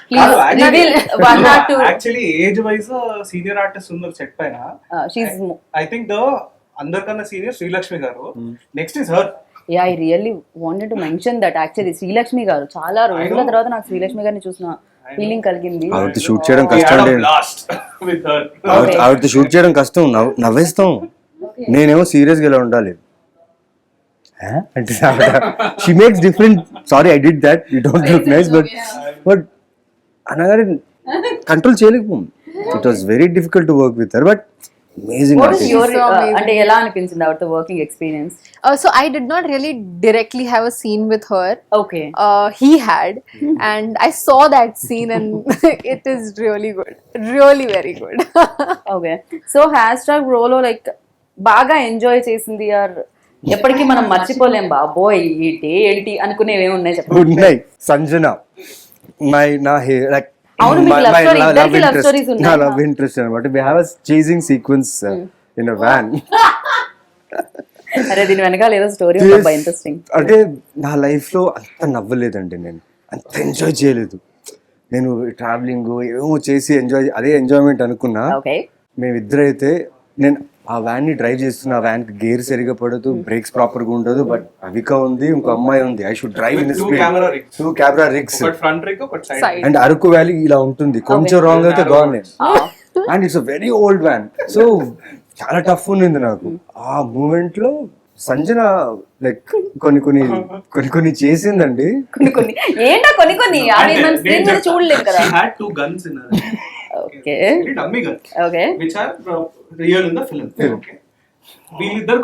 Please reveal 1 or 2. Actually age wise senior artist ఉన్నారు సెట్ పైన. ఐ థింక్ ద అందరికన్నా senior Srilakshmi గారు, next is her. I really wanted to mention that. Actually Srilakshmi గారు చాలా రోజుల తర్వాత నాకు శ్రీలక్ష్మి గారిని చూసిన ఫీలింగ్ కలిగింది. ఆవిడతో షూట్ చేయడం కష్టం, ఆవిడతో షూట్ చేయడం కష్టం, నవ్వేస్తాం. నేనేమో సీరియస్ గా ఇలా ఉండాలి అంటే she makes different. Sorry I did that, you don't look nice, but అనగానే కంట్రోల్ చేయలేకపోం. It was very difficult to work with her, but amazing What is artist. your So amazing. అంటే ఎలా అనిపించింది out the working experience? So I did not really directly have a scene with her. Okay. He had, and I saw that scene, and it is really good, really very good. Okay. So hash tag రోలో like బాగా enjoy చేసింది are ఎప్పటికీ మనం మర్చిపోలేం బాబోయ్ ఈ day ఏంటి అనుకునేవి ఉన్నాయి చెప్పండి. ఉన్నాయి. సంజన నా లైక్ అవును, మీకు love story, ఇద్దరికీ love stories ఉన్నాయి. నా లవ్ ఇంట్రెస్ట్ అనమాట. We have a chasing sequence in a van. అరే దీని వెనకాల ఏదో స్టోరీ ఉంది ఇంట్రెస్టింగ్. అంటే నా లైఫ్ లో అంత నవ్వలేదండి, నేను అంత ఎంజాయ్ చేయలేదు. నేను ట్రావెలింగ్ ఏమో చేసి ఎంజాయ్, అదే ఎంజాయ్మెంట్ అనుకున్నా. ఓకే. మేమిద్దరైతే నేను ఆ వ్యాన్ ని డ్రైవ్ చేస్తున్నా, ఆ వ్యాన్ కి గేర్ సరిగా పడదు, బ్రేక్స్ ప్రాపర్ గా ఉండదు. బట్ అవిక ఉంది, ఇంకో అమ్మాయి ఉంది. I should drive in Two camera rigs. Two camera rigs. ఒకటి ఫ్రంట్ రిగ్, ఒకటి side. Side. And Araku valley ఇలా ఉంటుంది, కొంచెం రాంగ్ అయితే gone. And it's a very old van. So చాలా టఫ్ ఉంది నాకు ఆ మూమెంట్ లో. సంజన లైక్ కొన్ని చేసిందండి. కొన్ని ఏంటో కొన్ని అది మనం స్క్రీన్ మీద చూడలేం కదా. She had two guns in her. Okay. Very dummy guns. Okay. Which are real in the film. Okay. వీళ్ళిద్దరు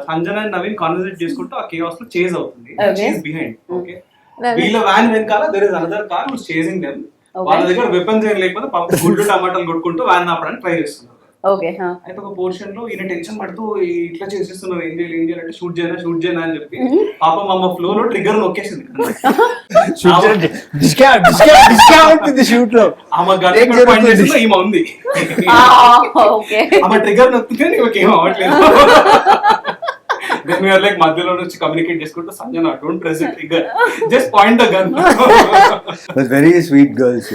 సంజన అండ్ నవీన్ కాన్వర్సేట్ చేసుకుంటూ ఆ కేఆస్ లో చేజ్ అవుతుంది. Okay. బిహైండ్. ఓకే. వీళ్ళ వ్యాన్ వెనకాల there is another car who's chasing them. వాళ్ళ దగ్గర weapons ఏం లేకపోతే పాపం గుడ్లు టమాటాలు కొట్టుకుంటూ వ్యాన్ ఆపడానికి ట్రై చేస్తున్నారు. ఓకే. అయితే ఒక పోర్షన్ లో ఈయన టెన్షన్ పడుతూ ఇట్లా చేసేస్తున్నారు, ఏం చేయాలంటే షూట్ చేయనా అని చెప్పి పాపం అమ్మ ఫ్లో లో ట్రిగ్గర్ నొక్కేసింది. షూట్ లో ఆమె గన్ పాయింట్ చేసిందో ఈమె ఉంది. ఓకే. ఆమె ట్రిగ్గర్ నొక్కితే నీకు ఏం అవ్వట్లేదు. దెన్ వీఆర్ లైక్ మధ్యలో నుంచి కమ్యూనికేట్ చేసుకుంటూ Sanjana don't press the trigger, just point the gun. Very sweet girls.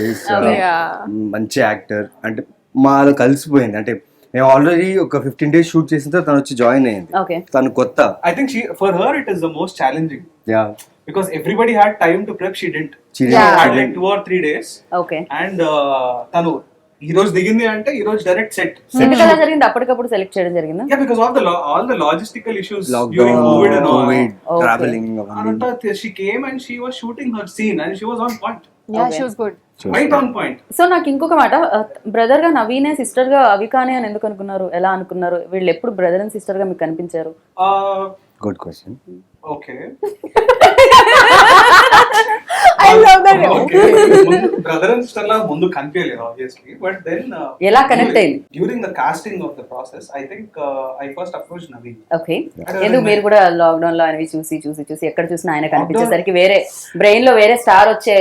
Yeah. మంచి యాక్టర్. అంటే మాలో కలిసిపోయింది. అంటే మేము ఆల్రెడీ ఒక 15 days షూట్ చేసిన తర్వాత తను వచ్చి జాయిన్ అయ్యింది. ఓకే. తను కొత్త. I think for her it is the most challenging yeah because everybody had time to prep, she didn't. She She didn't. had like 2 or 3 days. Okay. And తను ఈ రోజు దిగింది అంటే ఈ రోజు డైరెక్ట్ సెట్. ఎందుకు అలా జరిగింది? అప్పటికప్పుడు సెలెక్ట్ చేయడం జరిగిందా? Yeah, because of all the logistical issues lockdown, during COVID and all. Covid, Okay. Travelling Ananta, she came and she was shooting her scene and she was on point. Yeah, Okay. she was good. Right on point. So నాకు ఇంకొక మాట, brother గా నవీనే, sister గా అవికానే అని ఎందుకు అనుకున్నారు? ఎలా అనుకున్నారు? వీళ్ళు ఎప్పుడు బ్రదర్ అండ్ సిస్టర్ గా మీకు కనిపించారు? Good question. Okay. I love that. Okay. Brother and sister లా ముందు కనిపించలేదు obviously, but then ఎలా connect అయింది? during the casting of the process, I think I first approached Naveen. Okay. ఎందుకు మీరు కూడా లాక్డౌన్ లో అనేవి చూసి ఎక్కడ చూసినా ఆయన కనిపించేసరికి వేరే బ్రెయిన్ లో వేరే స్టార్ వచ్చే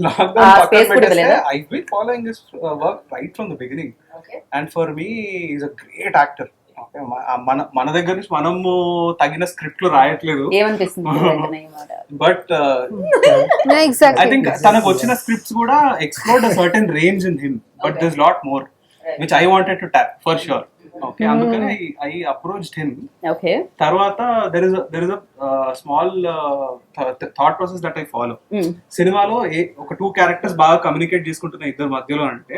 Lockdown space పక్కన కూడా పెట్టేస్తే, ఇవ్వలేదా? I've been following his work right from the beginning. Okay. And for me, he's a great actor. Okay, మన దగ్గర నుంచి మనము తగిన స్క్రిప్ట్ లో రాయట్లేదు. ఏమనిపిస్తుంది వెంటనే ఈ మాట? But Yeah, exactly. I think తనకు వచ్చిన స్క్రిప్ట్స్ కూడా explored a certain range in him, but there is lot more which I wanted to tap for sure. Okay, అందుకని ఐ అప్రోచ్డ్ హిమ్. ఓకే. తర్వాత there is a small thought process that I follow. సినిమాలో ఒక 2 characters బాగా communicate చేసుకుంటున్న ఇద్దరు మధ్యలో అంటే,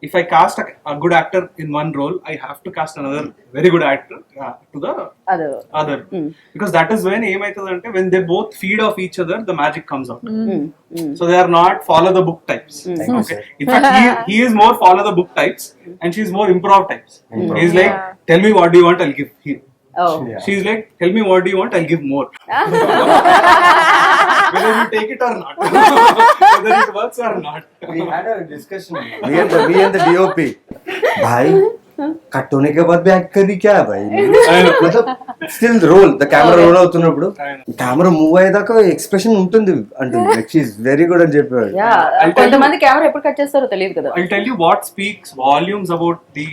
if I cast a good actor in one role, I have to cast another very good actor to the other. Because that is when ఏమైతుందంటే when they both feed off each other, the magic comes out. So they are not follow the book types. Okay. In fact, he is more follow the book types and she is more improv types. He is like, tell me what do you want, I'll give. She is like, tell me what do you want, I'll give more. Whether you take it or not, whether it works or not. We had a discussion. Me and the DOP. भाई cut होने के बाद भी act करनी क्या है भाई? मतलब still roll, the camera roll అవుతున్నప్పుడు కెమెరా మూవ్ అయ్యేదాకా ఎక్స్ప్రెషన్ ఉంటుంది అంటుంది. Like she is very good అని చెప్పారు. యా, కొంతమంది కెమెరా ఎప్పుడు కట్ చేస్తారో తెలియదు కదా. I'll tell you what speaks volumes about the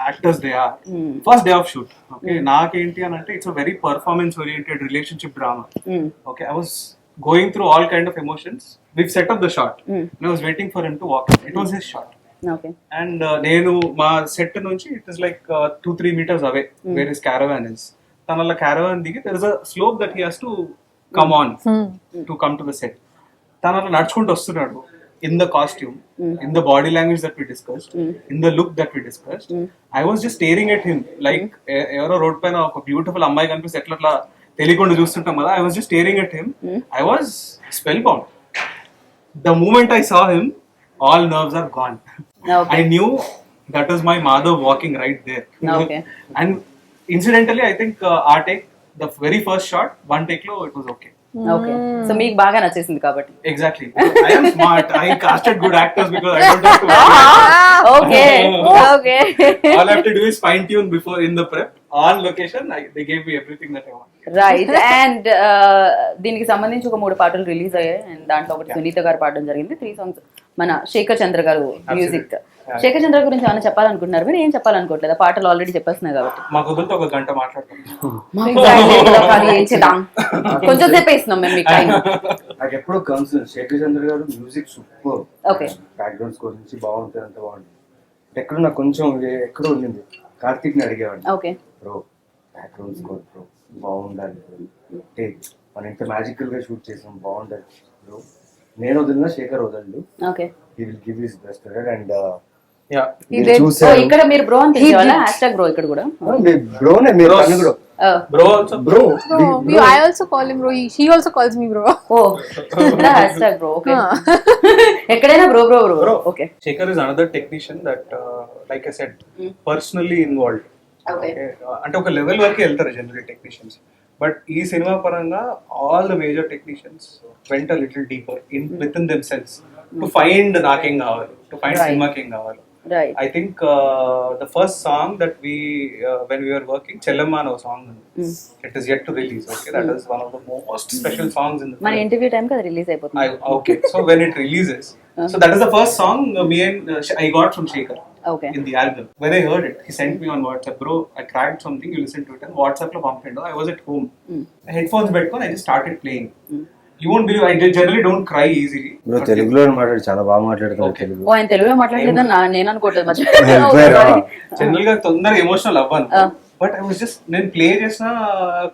actors they are. First day of shoot. Okay, నాకేంటి అని అంటే it's a very performance oriented relationship drama. Okay, I was going through all kind of emotions. We've set up the shot and I was waiting for him to walk in. It was his shot. Okay. And నేను మా set నుంచి it is like 2-3 meters away where his caravan is. తనల caravan దిగి there is a slope that he has to come on to come to the set. తనల నడుచుకుంటూ వస్తున్నాడు in the costume, in the body language that we discussed, in the look that we discussed. I was just staring at him like ఎవరో road పైన ఒక beautiful అమ్మాయి కనిపిస్తే ఎట్లా తెలియకుండా చూస్తుంటాం కదా. I was just staring at him. I was spellbound. The moment I saw him, all nerves are gone. Okay. I knew that was my mother walking right there. Okay. And incidentally, I think our take, the very first shot, one take lo, it was okay. Okay so మీకు బాగా నచ్చేసింది కాబట్టి Exactly. I am smart. I casted good actors because I don't have to worry. Okay okay All I have to do is fine tune before in the prep. On location, they gave me everything that I want. Right and దీనికి సంబంధించి ఒక 3 పాటలు release అయ్యాయి and దాంట్లో ఒకటి సునీత గారు పాడడం జరిగింది 3 సాంగ్స్ మన శేఖర్ చంద్ర గారు మ్యూజిక్. శేఖర్ చంద్ర గురించి ఏమైనా చెప్పాలనుకుంటున్నారు మీరు? ఏం చెప్పాలనుకోవట్లేదు, పాటలు ఆల్రెడీ చెప్పేస్తున్నాయి కాబట్టి. మాకు వదిలితే ఒక గంట మాట్లాడతాం. ఏం చేద్దాం, కొంచెం సేపు ఇస్తున్నాం మేము మీకు టైం. నాకు ఎప్పుడు కమ్స్ శేఖర్ చంద్ర గారు music super. Okay background score నుంచి బాగుంటుంది, అంత బాగుంటుంది. ఎక్కడో నాకు కొంచెం ఎక్కడో ఉండింది, కార్తీక్ని అడిగేవాడిని, okay bro background score bro బాగుండాలి బ్రో, టేక్ మనం ఇంత మ్యాజికల్ గా షూట్ చేసాం బాగుండాలి బ్రో. నేను వదిలినా శేఖర్ వదలడు, okay he will give his best. And Yeah. చూసారు ఇక్కడ మీరు బ్రో అని పిలిచేవాళ్ళ? హ్యాష్ బ్రో ఇక్కడ కూడా బ్రోనే, మీరు అన్న కూడా Bro also. Bro. I also call him bro. He also calls me bro. Oh hash bro okay. ఎక్కడైనా bro bro bro okay. Shekhar is another technician that, like I said, personally involved. Okay. అంటే ఒక level వరకు వెళ్తారు general technicians, but ఈ cinema పరంగా all the major technicians వెంట little deeper with in them cells to find నాకేం కావాలి, to find సినిమాకి ఏం కావాలి. Right. I think the first song that we when we were working, Chellamma no song, it is yet to release. Okay, that is one of the most special songs in the మన film. Interview time కదా release అయిపోతుంది. Okay, so when it releases, so that is the first song me and I got from Shekhar okay in the album. When I heard it, he sent me on WhatsApp, bro, I cracked something, you listen to it. And WhatsApp lo pumpendo, I was at home. Headphones పెట్టుకొని I just started playing. You won't believe, I generally don't cry easily. Bro తెలుగులో మాట్లాడి చాలా బాగా మాట్లాడుతున్నాడు తెలుగు. ఓ ఆయన తెలుగులో మాట్లాడలేదని నేను అనుకోవట్లేదు మధ్య. జనరల్ గా తొందరగా ఎమోషనల్ అవ్వను, బట్ ఐ వాస్ జస్ట్ నేను ప్లే చేసిన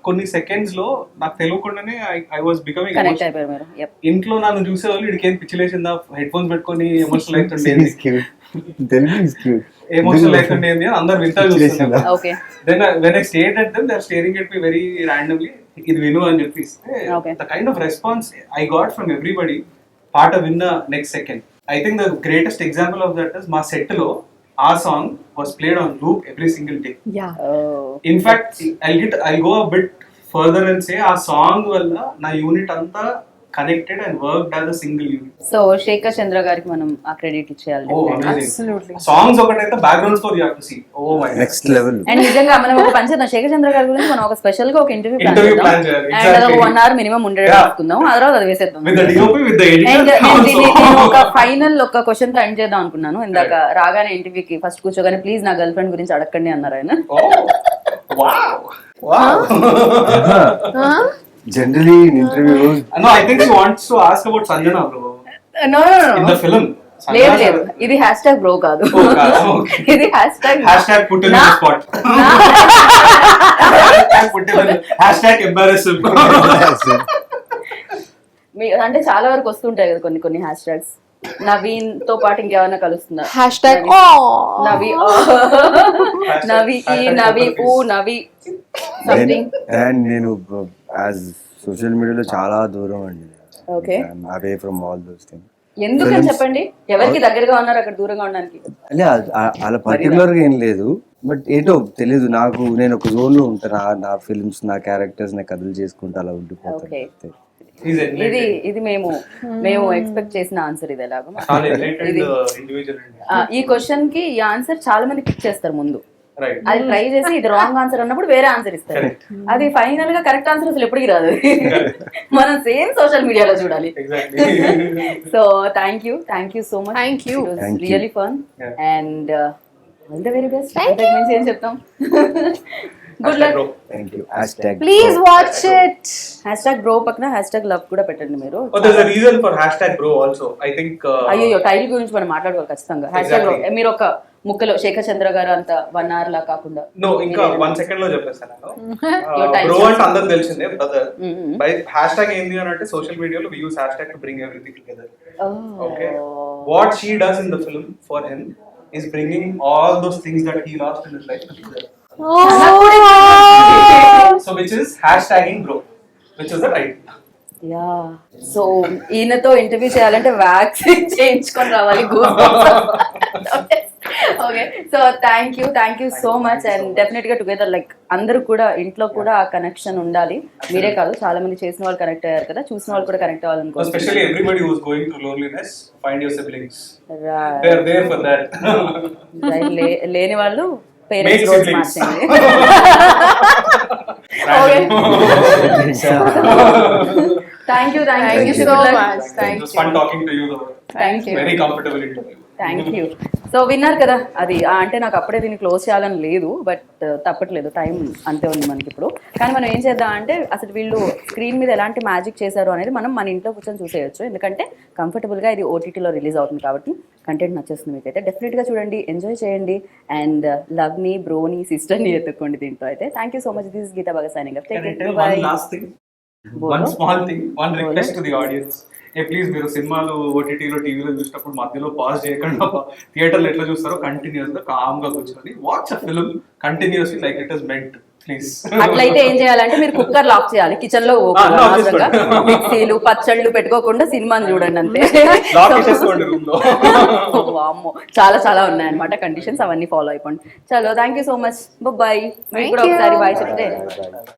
కొన్ని సెకండ్స్ లో నాకు తెలియకుండానే ఐ వాస్ బికమింగ్ కనెక్ట్ అయిపోయారు మీరు. Yep. ఇంట్లో నన్ను చూసేవాళ్ళు ఇడికేం పిచ్చిలేసిందా, హెడ్ ఫోన్స్ పెట్టుకొని ఎమోషనల్ అవుతుండేది, తెలుగు ఇస్ క్యూట్, ఎమోషనల్ అవుతుండేది అని అందరు వింతా చూస్తున్నారు. Okay then when I stared at them they are staring at me very randomly, ఇది విను అని చెప్పిస్తే the kind of response I got from everybody పాట విన్న next second. I think the greatest example of that is మా set లో ఆ song was played on loop every single day. Yeah. In fact I go a bit further and say ఆ song వల్ల నా unit అంతా connected and worked as a single unit. So Shekhar Chandra గారికి మనం ఆ క్రెడిట్ ఇచ్చేయాలి. Absolutely. సాంగ్స్ ఒకటైతే background score you have to see. Oh my next level. And నిజంగా మనం ఒక పంచేద్దాం శేఖర్ చంద్ర గారి గురించి మనం ఒక స్పెషల్ గా ఒక ఇంటర్వ్యూ ప్లాన్ Interview చేద్దాం. plan చేయాలి. అండ్ అది Exactly. 1 hour మినిమం ఉండేది అనుకుందాం, ఆ తర్వాత అది వేసేద్దాం. With the DOP with the and editor. నేను ఒక ఫైనల్ ఒక క్వశ్చన్ తో ఎండ్ చేద్దాం అనుకున్నాను. ఇందాక రాగానే ఇంటర్వ్యూకి ఫస్ట్ కూర్చోగానే ప్లీజ్ నా గర్ల్ ఫ్రెండ్ గురించి అడగండి అన్నారు ఆయన. Generally in interview No, I think she wants to ask about Sanjana, bro. No. In the film. లేదు లేదు, ఇది హ్యాష్ ట్యాగ్ బ్రో కాదు, ఇది hash tag Hashtag put him on the spot. Hashtag embarrass him. అంటే చాలా వరకు వస్తుంటాయి కదా కొన్ని హ్యాష్ ట్యాగ్స్. నవీన్ తో పాటు ఇంకేమైనా కలుస్తుందా? Hashtag నవి నవి ఈ నవి ఊ నవి సంథింగ్. అండ్ నేను యాజ్ సోషల్ మీడియాలో చాలా దూరం అండి, okay away from all those things. ఎందుకని చెప్పండి, ఎవరికి దగ్గరగా ఉన్నారు అక్కడ దూరంగా ఉండడానికి? అంటే అలా పర్టికులర్ గా ఏం లేదు, బట్ ఏంటో తెలీదు నాకు, నేను ఒక జోన్ లో ఉంటాను, నా ఫిల్మ్స్ నా క్యారెక్టర్స్ నా కథలు చేసుకుంటూ అలా ఉండిపోతాను. Okay. He's a ఇది మేము ఎక్స్పెక్ట్ చేసిన ఆన్సర్ ఇది. ఎలాగో చాలా enlightened individual అండి. ఈ క్వశ్చన్ కి ఈ ఆన్సర్ చాలా మంది పిక్ చేస్తారు ముందు, Right. అది ట్రై చేసి ఇది రాంగ్ ఆన్సర్ అన్నప్పుడు వేరే ఆన్సర్ ఇస్తారు. అది ఫైనల్ గా కరెక్ట్ ఆన్సర్ అసలు ఎప్పటికి రాదు. మనం సేమ్ సోషల్ మీడియాలో చూడాలి. Exactly. So thank you so much. Thank you. Really fun and all the very best. అంతకుమించి ఏం చెప్తాం. Good luck. Thank you. Hashtag Please watch it. Hash bro పక్కన హ్యాష్ లవ్ కూడా పెట్టండి మీరు. Oh, there's a reason for hashtag bro also. I think. అయ్యో title గురించి మనం మాట్లాడుకోవాలి ఖచ్చితంగా. హ్యాష్ బ్రో మీరు ఒక ముక్కలో శేఖర్ చంద్ర గారు అంత 1 hour లా కాకుండా. No, ఇంకా 1 second లో చెప్పేస్తాను. Your time బ్రో అంటే అందరికి తెలిసిందే బ్రదర్. బై హ్యాష్ట్యాగ్ ఏంది అని అంటే సోషల్ మీడియాలో we use hashtag to bring everything together. Okay. What she does in the film for him is bringing all those things that he lost in his life together. So which is hashtagging bro, which is the right. Yeah so ఈయనతో interview చేయాలంటే vaccine చేయించుకొని రావాలి. Okay so thank you so much and definite గా together like అందరూ కూడా ఇంట్లో కూడా ఆ కనెక్షన్ ఉండాలి. మీరే కాదు చాలా మంది చేసిన వాళ్ళు కనెక్ట్ అయ్యారు కదా, చూసిన వాళ్ళు కూడా connect అవ్వాలనుకో. Especially everybody who's going through loneliness, find your siblings. They are there for that. లేని వాళ్ళు Make పేరెంట్స్ రోజు siblings. మార్చండి. Thank you Thank you so much. It was fun talking to you though. Thank you. Very comfortable interview. Thank you. So విన్నారు కదా, అది అంటే నాకు అప్పుడే దీన్ని క్లోజ్ చేయాలని లేదు, బట్ తప్పట్లేదు, టైం అంతే ఉంది మనకి ఇప్పుడు. కానీ మనం ఏం చేద్దాం అంటే అసలు వీళ్ళు స్క్రీన్ మీద ఎలాంటి మ్యాజిక్ చేశారు అనేది మనం మన ఇంట్లో కూర్చొని చూసేయచ్చు. ఎందుకంటే కంఫర్టబుల్గా ఇది ఓటీటీలో రిలీజ్ అవుతుంది కాబట్టి కంటెంట్ నచ్చేస్తుంది మీకైతే. డెఫినెట్గా చూడండి, ఎంజాయ్ చేయండి అండ్ లవ్ని బ్రోని సిస్టర్ని ఎత్తుక్కోండి దీంట్లో అయితే. Thank you so much. This Geetha బాగా signing up. Can I tell one last thing? One small thing, one request to the audience. Please మీరు సినిమాలు ఓటీటీలో టీవీలో చూసినప్పుడు మధ్యలో పాజ్ చేయకుండా థియేటర్లో ఎట్లా చూస్తారో కంటిన్యూస్ గా కామ్ గా కూర్చొని watch a film continuously like it is meant. Please అట్లయితే ఏం చేయాలంటే మీరు కుక్కర్ లాక్ చేయాలి, కిచెన్ లో మిక్సీలు పచ్చళ్ళు పెట్టుకోకుండా సినిమాని చూడండి అంతే. రూమ్ లో వామ్మో చాలా చాలా ఉన్నాయన్నమాట కండిషన్స్, అవన్నీ ఫాలో అయిపోండి. చలో thank you so much, bye. మీరు కూడా ఒకసారి బాయ్ చెప్తే.